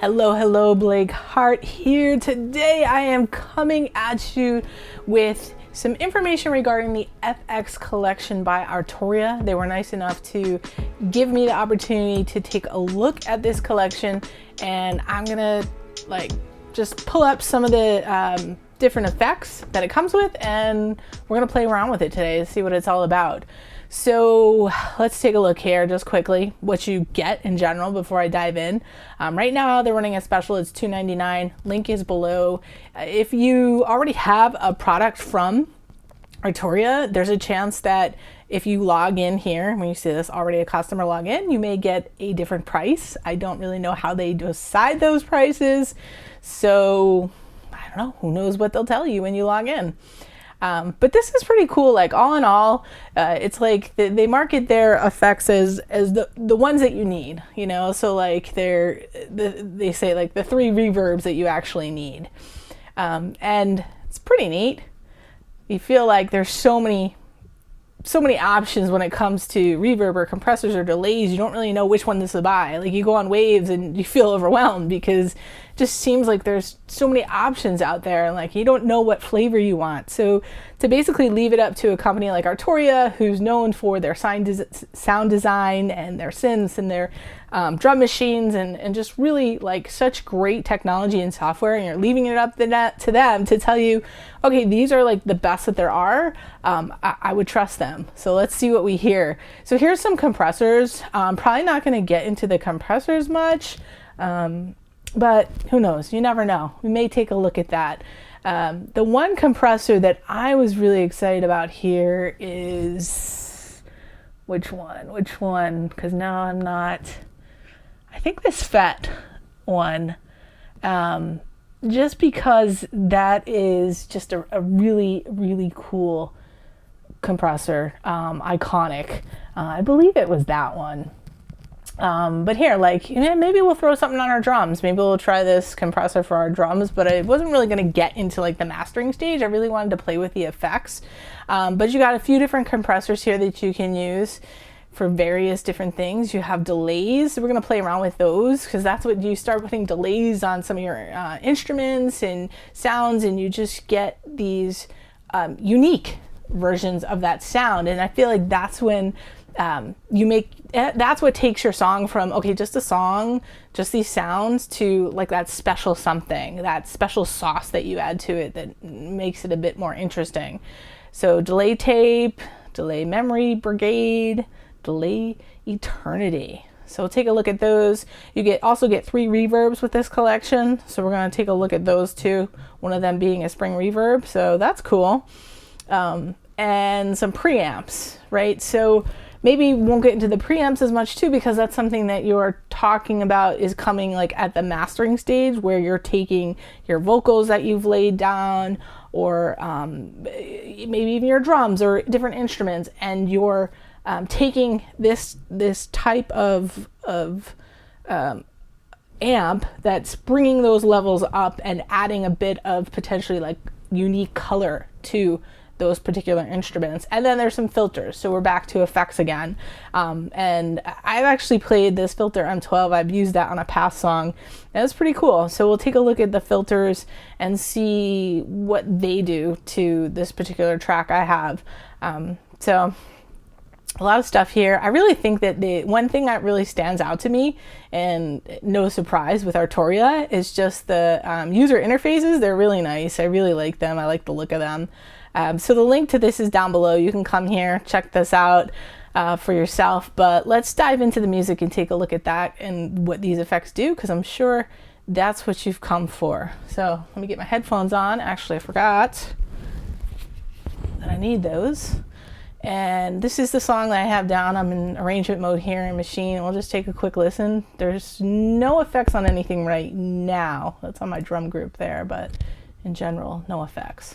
Hello, hello, Blake Hart here. Today I am coming at you with some information regarding the FX Collection by Arturia. They were nice enough to give me the opportunity to take a look at this collection, and I'm gonna just pull up some of the different effects that it comes with, and we're gonna play around with it today to see what it's all about. So let's take a look here just quickly what you get in general before I dive in. Right now they're running a special. It's $2.99. Link is below. If you already have a product from Arturia, there's a chance that if you log in here, when you see this already a customer login, you may get a different price. I don't really know how they decide those prices, so I don't know. Who knows what they'll tell you when you log in. But this is pretty cool. Like, all in all, it's like they market their effects as the ones that you need, you know. So like they say like the 3 reverbs that you actually need, and it's pretty neat. You feel like there's so many options when it comes to reverb or compressors or delays. You don't really know which one to buy. Like, you go on waves and you feel overwhelmed because it just seems like there's so many options out there, and like you don't know what flavor you want. So to basically leave it up to a company like Arturia, who's known for their sound design and their synths and their drum machines and just really like such great technology and software, and you're leaving it up to them to tell you, okay, these are like the best that there are, I would trust them. So let's see what we hear. So here's some compressors. Probably not going to get into the compressors much, but who knows? You never know. We may take a look at that. The one compressor that I was really excited about here is, which one? Because now I'm not, I think this FET one, just because that is just a really, really cool compressor, iconic. I believe it was that one. But here, like, maybe we'll throw something on our drums. Maybe we'll try this compressor for our drums, but I wasn't really going to get into like the mastering stage. I really wanted to play with the effects. But you got a few different compressors here that you can use for various different things. You have delays. We're going to play around with those because that's what you start putting delays on some of your instruments and sounds, and you just get these unique versions of that sound. And I feel like that's when that's what takes your song from, okay, just a song, just these sounds, to like that special something, that special sauce that you add to it that makes it a bit more interesting. So delay tape, delay memory brigade, delay eternity. So we'll take a look at those. You also get 3 reverbs with this collection. So we're going to take a look at those too. One of them being a spring reverb. So that's cool. And some preamps, right? So maybe won't get into the preamps as much too, because that's something that you're talking about is coming like at the mastering stage, where you're taking your vocals that you've laid down, or maybe even your drums or different instruments, and you're taking this type of amp that's bringing those levels up and adding a bit of potentially like unique color to those particular instruments. And then there's some filters, so we're back to effects again, and I've actually played this filter M12. I've used that on a past song, and it's pretty cool. So we'll take a look at the filters and see what they do to this particular track I have. So a lot of stuff here. I really think that the one thing that really stands out to me, and no surprise with Arturia, is just the user interfaces. They're really nice. I really like them. I like the look of them. So the link to this is down below. You can come here, check this out for yourself. But let's dive into the music and take a look at that and what these effects do, because I'm sure that's what you've come for. So let me get my headphones on. Actually, I forgot that I need those. And this is the song that I have down. I'm in arrangement mode here in Machine. We'll just take a quick listen. There's no effects on anything right now. That's on my drum group there, but in general, no effects.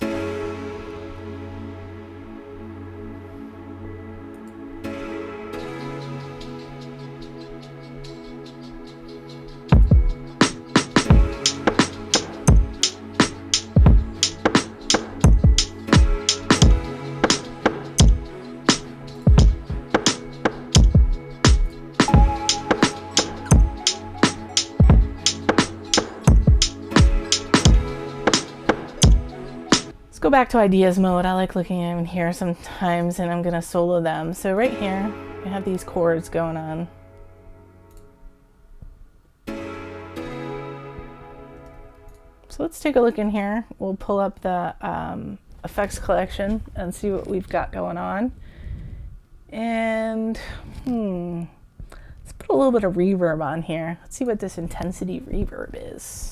go back to ideas mode. I like looking in here sometimes, and I'm gonna solo them. So right here, I have these chords going on. So let's take a look in here. We'll pull up the effects collection and see what we've got going on. And let's put a little bit of reverb on here. Let's see what this intensity reverb is.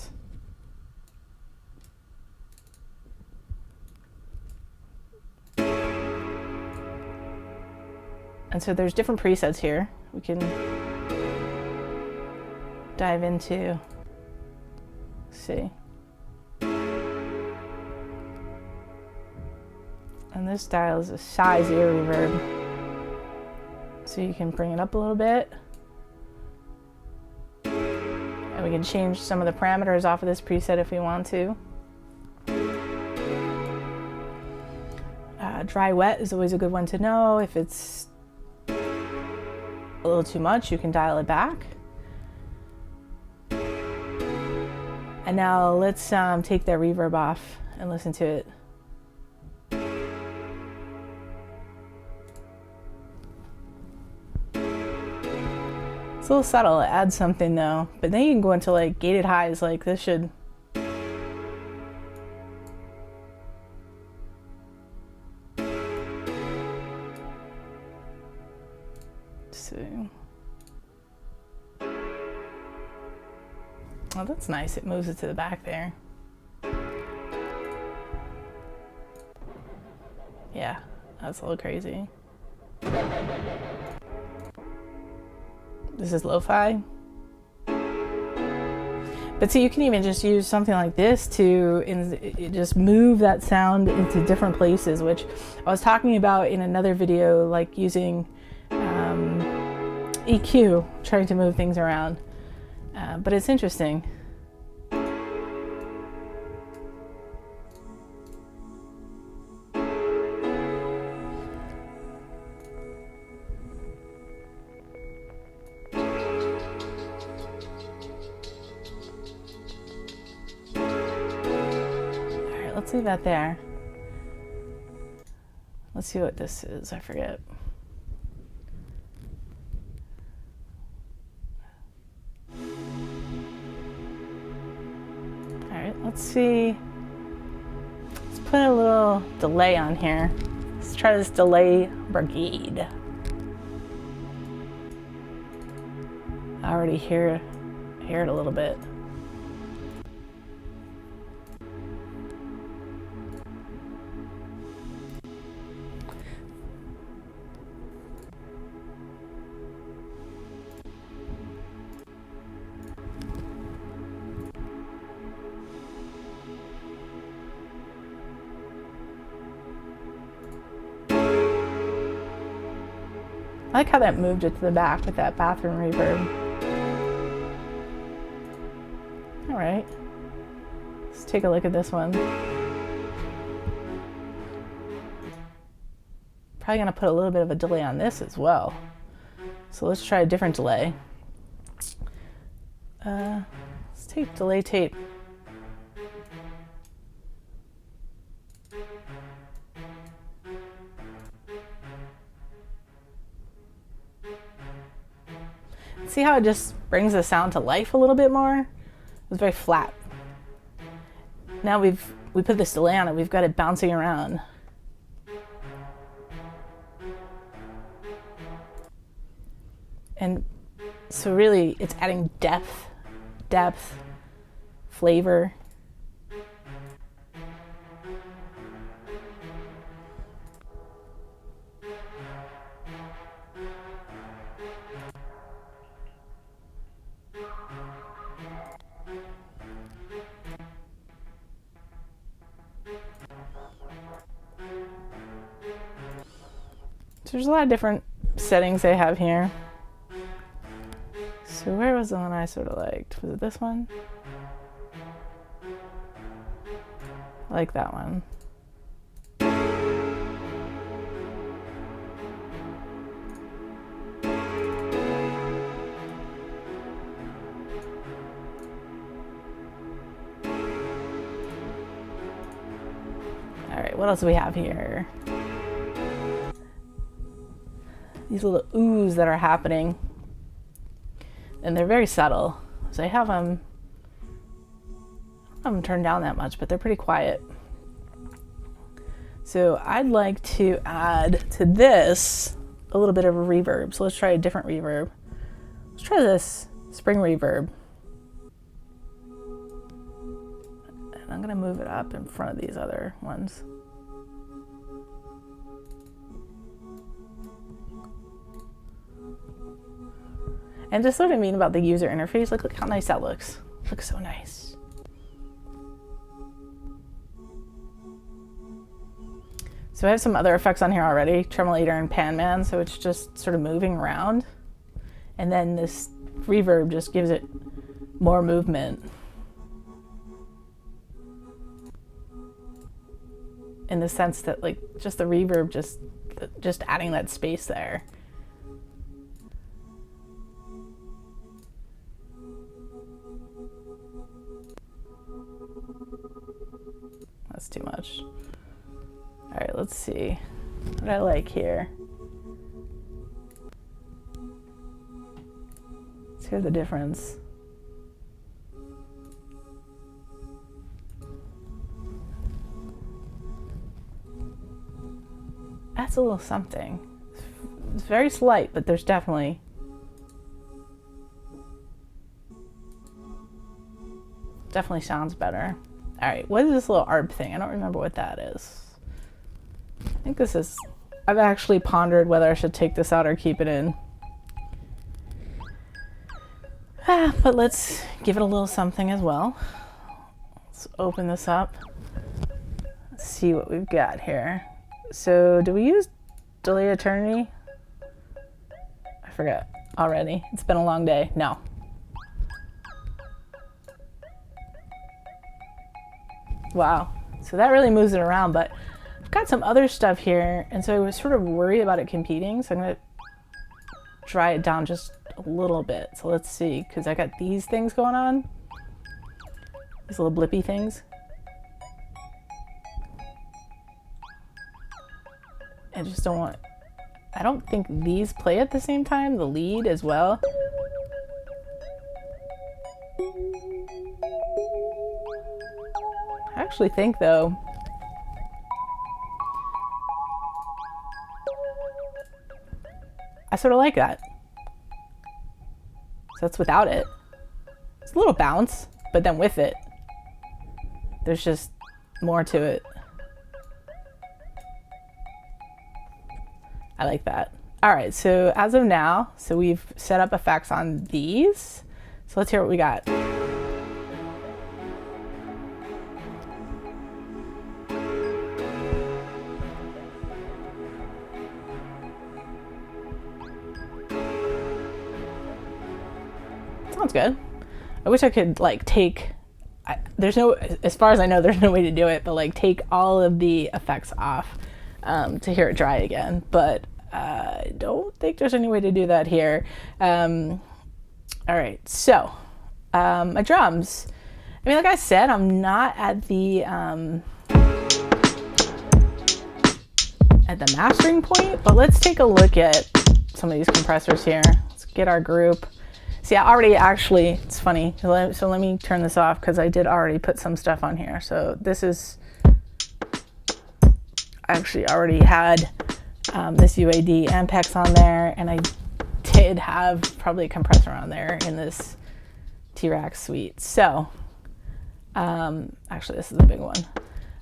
And so there's different presets here we can dive into. Let's see. And this dial is a size ear reverb. So you can bring it up a little bit. And we can change some of the parameters off of this preset if we want to. Dry wet is always a good one to know. If it's a little too much, you can dial it back. And now let's take that reverb off and listen to it. It's a little subtle, it adds something though, but then you can go into like gated highs, like this should. So, oh, that's nice. It moves it to the back there. Yeah, that's a little crazy. This is lo-fi. But see, you can even just use something like this to just move that sound into different places, which I was talking about in another video, like using EQ, trying to move things around. But it's interesting. Let's leave that there. Let's see what this is. I forget. All right, let's see. Let's put a little delay on here. Let's try this delay brigade. I already hear it a little bit. I like how that moved it to the back with that bathroom reverb. All right, let's take a look at this one. Probably gonna put a little bit of a delay on this as well. So let's try a different delay. Let's take delay tape. See how it just brings the sound to life a little bit more? It was very flat. Now we put this delay on it, we've got it bouncing around. And so really it's adding depth, flavor. So there's a lot of different settings they have here. So where was the one I sort of liked? Was it this one? I like that one. what else do we have here? These little oohs that are happening. And they're very subtle. So I have them turned down that much, but they're pretty quiet. So I'd like to add to this a little bit of a reverb. So let's try a different reverb. Let's try this spring reverb. And I'm gonna move it up in front of these other ones. And just what I mean about the user interface, like look how nice that looks. Looks so nice. So I have some other effects on here already, Tremolator and Pan Man, so it's just sort of moving around. And then this reverb just gives it more movement. In the sense that like just the reverb, just adding that space there. That's too much. All right, let's see what I like here. Let's hear the difference. That's a little something. It's very slight, but there's definitely sounds better. All right, what is this little ARP thing? I don't remember what that is. I think this is, I've actually pondered whether I should take this out or keep it in. But let's give it a little something as well. Let's open this up. Let's see what we've got here. So do we use Delay Eternity? I forgot already. It's been a long day. No. Wow, so that really moves it around, but I've got some other stuff here, and so I was sort of worried about it competing, so I'm gonna dry it down just a little bit. So let's see, because I got these things going on, these little blippy things. I just don't want, I don't think these play at the same time, the lead as well. I actually think though, I sort of like that. So that's without it. It's a little bounce, but then with it, there's just more to it. I like that. All right, so as of now, so we've set up effects on these. So let's hear what we got. Sounds good. I wish I could like take, there's no, as far as I know, there's no way to do it, but like take all of the effects off to hear it dry again. But I don't think there's any way to do that here. All right, so my drums. I mean, like I said, I'm not at the mastering point, but let's take a look at some of these compressors here. Let's get our group. See, I already actually, it's funny. So let me turn this off because I did already put some stuff on here. So this is, I actually already had this UAD Ampex on there, and I did have probably a compressor on there in this T-Rack suite. So actually this is a big one.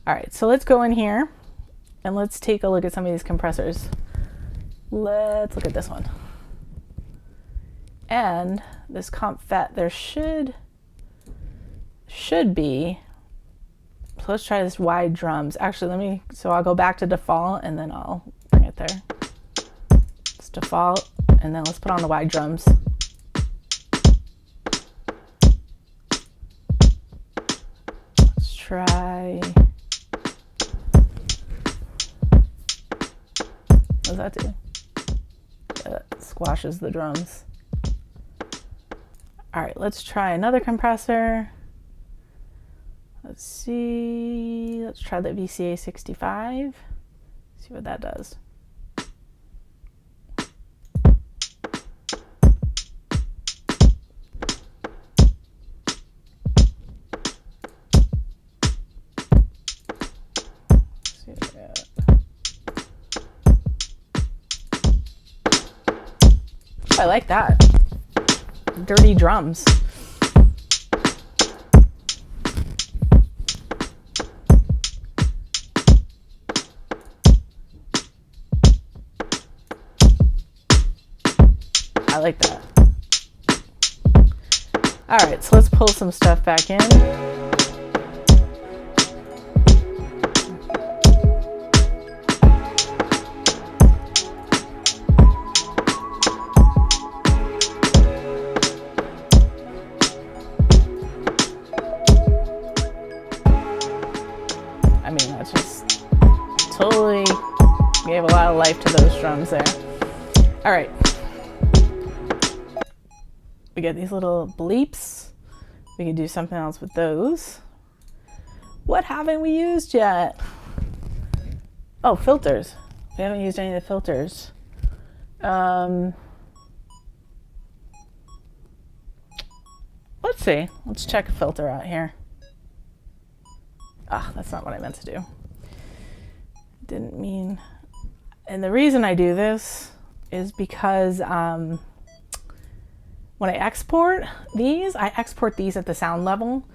All right, so let's go in here and let's take a look at some of these compressors. Let's look at this one. And this comp FET, there should be, so let's try this wide drums. Actually, so I'll go back to default and then I'll bring it there. It's default, and then let's put on the wide drums. Let's try, what does that do? Yeah, that squashes the drums. All right, let's try another compressor. Let's see, let's try the VCA 65, see what that does. I like that. Dirty drums. I like that. All right, so let's pull some stuff back in. I mean, that's just totally gave a lot of life to those drums there. All right. We get these little bleeps. We could do something else with those. What haven't we used yet? Oh, filters. We haven't used any of the filters. Let's see. Let's check a filter out here. Ah, that's not what I meant to do. Didn't mean. And the reason I do this is because when I export these at the sound level.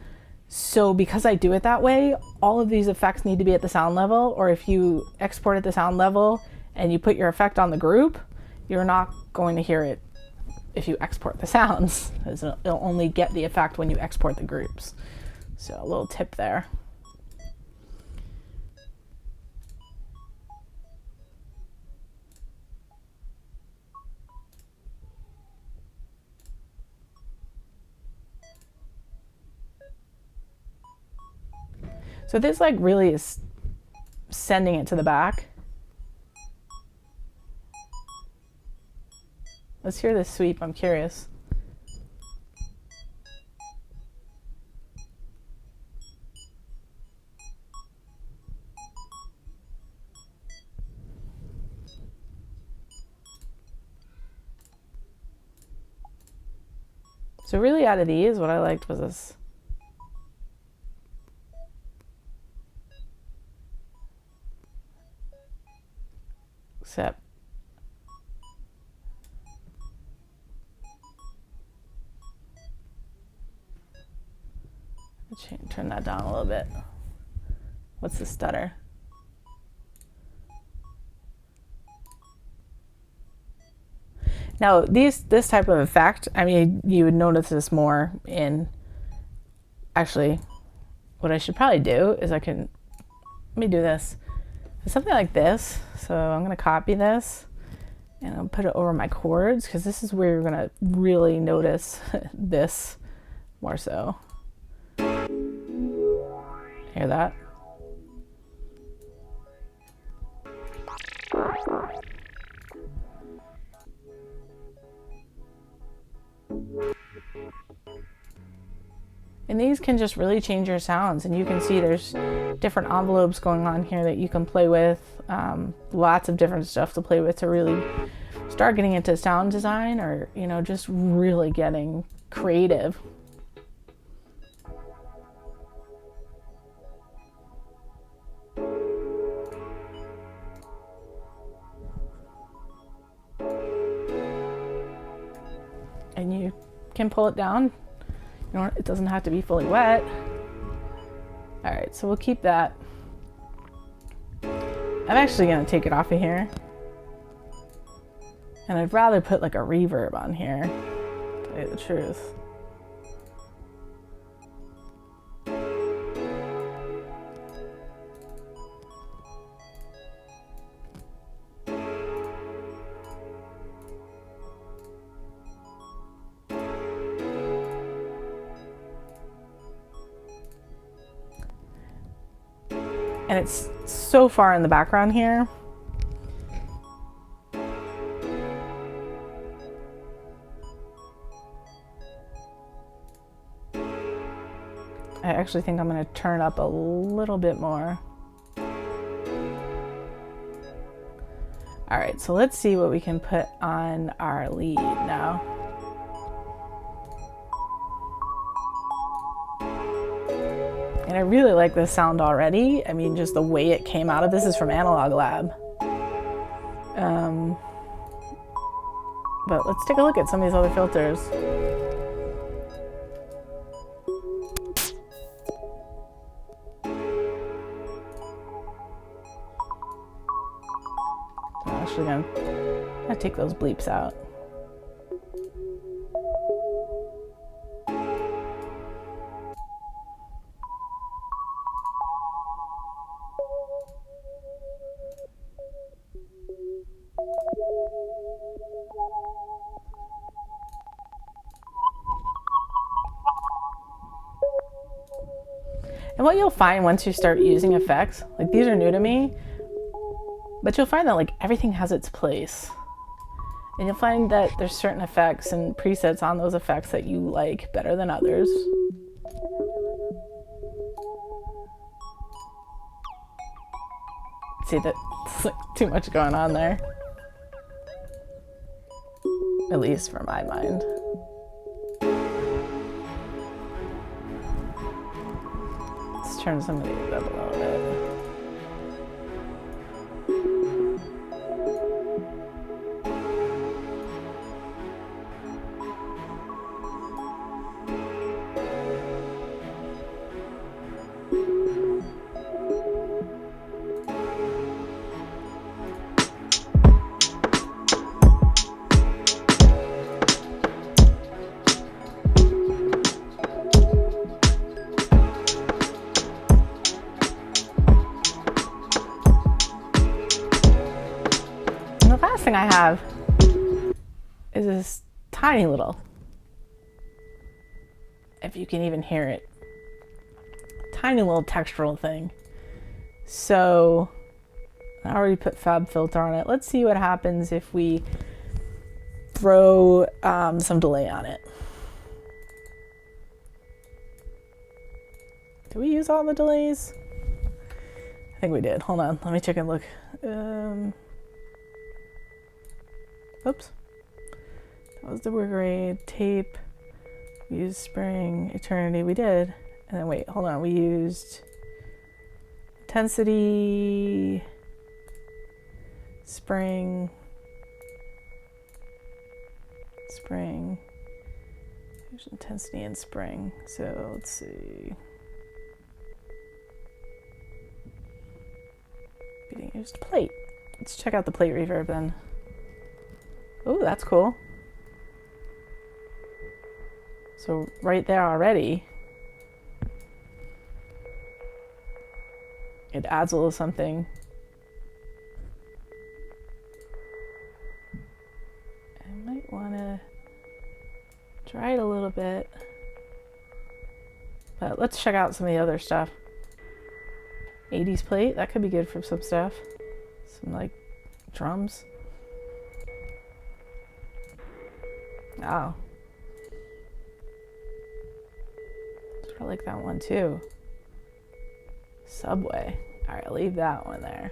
So because I do it that way, all of these effects need to be at the sound level, or if you export at the sound level and you put your effect on the group, you're not going to hear it if you export the sounds. It'll only get the effect when you export the groups. So a little tip there. So this like really is sending it to the back. Let's hear this sweep, I'm curious. So really out of these, what I liked was this. Except turn that down a little bit. What's the stutter? Now this type of effect, I mean, you would notice this more in, actually, what I should probably do is let me do this. Something like this. So I'm gonna copy this and I'll put it over my chords, because this is where you're gonna really notice this more so. Hear that? And these can just really change your sounds, and you can see there's different envelopes going on here that you can play with, lots of different stuff to play with to really start getting into sound design, or, you know, just really getting creative. And you can pull it down. You know, it doesn't have to be fully wet. All right, so we'll keep that. I'm actually gonna take it off of here. And I'd rather put like a reverb on here, to tell you the truth. And it's so far in the background here. I actually think I'm gonna turn up a little bit more. All right, so let's see what we can put on our lead now. And I really like this sound already. I mean, just the way it came out of this is from Analog Lab. But let's take a look at some of these other filters. I'm actually gonna take those bleeps out. And what you'll find once you start using effects, like these are new to me, but you'll find that like everything has its place. And you'll find that there's certain effects and presets on those effects that you like better than others. See that it's like too much going on there. At least for my mind. Let's turn some of these up a little bit. Thing I have is this tiny little, if you can even hear it, tiny little textural thing. So I already put Fab Filter on it. Let's see what happens if we throw some delay on it. Did we use all the delays? I think we did. Hold on, let me check and look. Oops. That was the work grade, tape, we used spring, eternity, we did. And then wait, hold on, we used intensity, spring, there's intensity and spring. So let's see. We didn't use plate. Let's check out the plate reverb then. Oh, that's cool. So right there already, it adds a little something. I might want to try it a little bit, but let's check out some of the other stuff. 80s plate, that could be good for some stuff. Some like drums. Oh. I like that one too. Subway. All right, I'll leave that one there.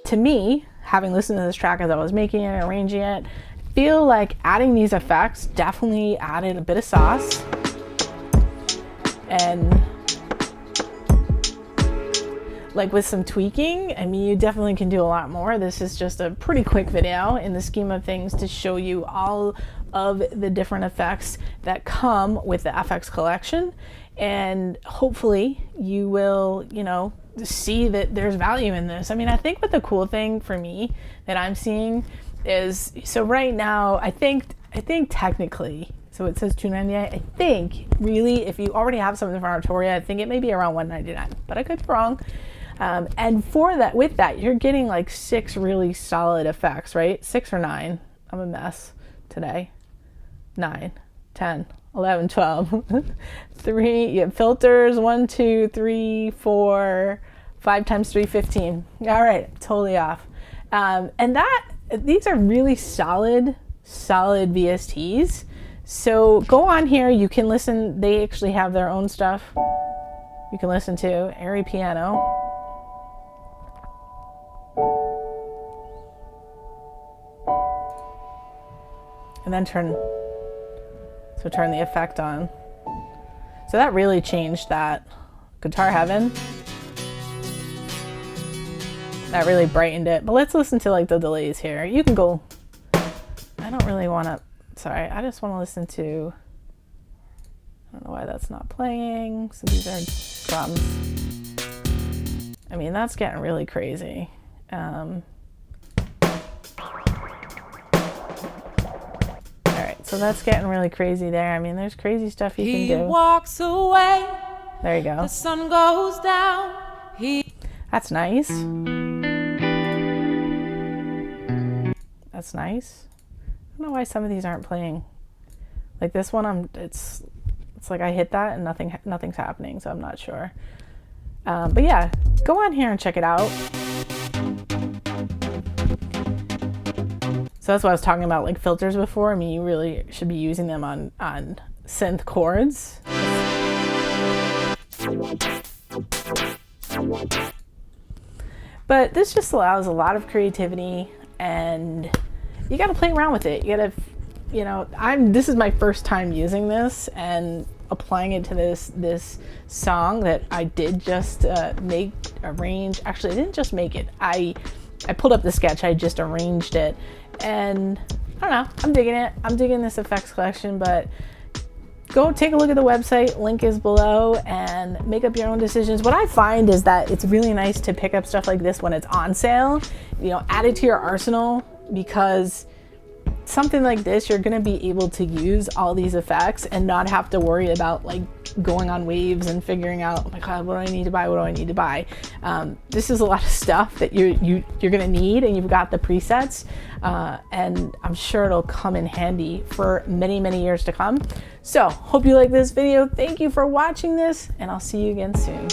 to me, having listened to this track as I was making it, arranging it, I feel like adding these effects definitely added a bit of sauce. And like with some tweaking, I mean, you definitely can do a lot more. This is just a pretty quick video in the scheme of things to show you all of the different effects that come with the FX Collection. And hopefully you will, you know, see that there's value in this. I mean, I think what the cool thing for me that I'm seeing is, so right now, I think technically, so it says $298. I think really, if you already have something from Arturia, I think it may be around $199, but I could be wrong. And for that, with that, you're getting like 6 really solid effects, right? 6 or 9. I'm a mess today. 9, 10, 11, 12. 3, you have filters, 1, 2, 3, 4, 5 times 3, 15. All right, totally off. And these are really solid VSTs. So go on here, you can listen, they actually have their own stuff you can listen to, airy piano. And then turn the effect on. So that really changed that. Guitar Heaven. That really brightened it. But let's listen to like the delays here. You can go, I don't really want to, sorry, I just want to listen to, I don't know why that's not playing. So these are drums. I mean, that's getting really crazy. So that's getting really crazy there. I mean, there's crazy stuff you can do. He walks away. There you go. The sun goes down. That's nice. That's nice. I don't know why some of these aren't playing. Like this one, it's like I hit that and nothing's happening, so I'm not sure. But yeah, go on here and check it out. So that's what I was talking about, like filters before. I mean, you really should be using them on synth chords. But this just allows a lot of creativity, and you got to play around with it. You got to, you know, this is my first time using this and applying it to this song that I did just arrange. Actually, I didn't just make it. I pulled up the sketch. I just arranged it. And I don't know, I'm digging it. I'm digging this effects collection, but go take a look at the website. Link is below, and make up your own decisions. What I find is that it's really nice to pick up stuff like this when it's on sale. You know, add it to your arsenal, because something like this, you're gonna be able to use all these effects and not have to worry about like going on waves and figuring out, oh my god, what do I need to buy? What do I need to buy? This is a lot of stuff that you're gonna need, and you've got the presets, and I'm sure it'll come in handy for many, many years to come. So hope you like this video. Thank you for watching this, and I'll see you again soon.